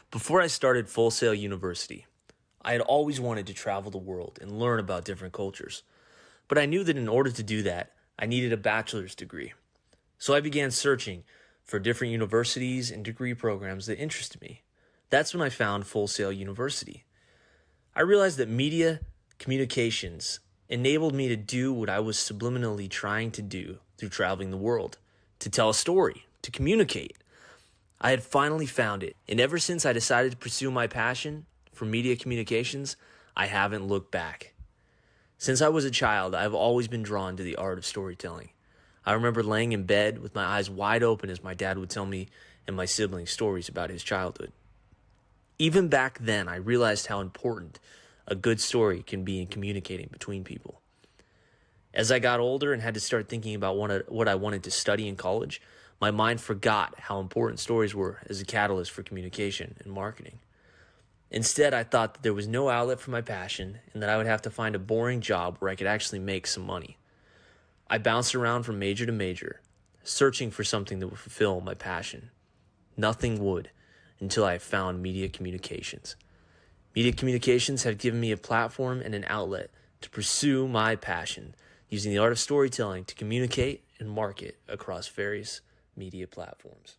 Before I started Full Sail University, I had always wanted to travel the world and learn about different cultures. But I knew that in order to do that, I needed a bachelor's degree. So I began searching for different universities and degree programs that interested me. That's when I found Full Sail University. I realized that media communications enabled me to do what I was subliminally trying to do through traveling the world, to tell a story, to communicate. I had finally found it, and ever since I decided to pursue my passion for media communications, I haven't looked back. Since I was a child, I've always been drawn to the art of storytelling. I remember laying in bed with my eyes wide open as my dad would tell me and my siblings stories about his childhood. Even back then, I realized how important a good story can be in communicating between people. As I got older and had to start thinking about what I wanted to study in college, my mind forgot how important stories were as a catalyst for communication and marketing. Instead, I thought that there was no outlet for my passion and that I would have to find a boring job where I could actually make some money. I bounced around from major to major, searching for something that would fulfill my passion. Nothing would until I found media communications. Media communications have given me a platform and an outlet to pursue my passion, using the art of storytelling to communicate and market across various media platforms.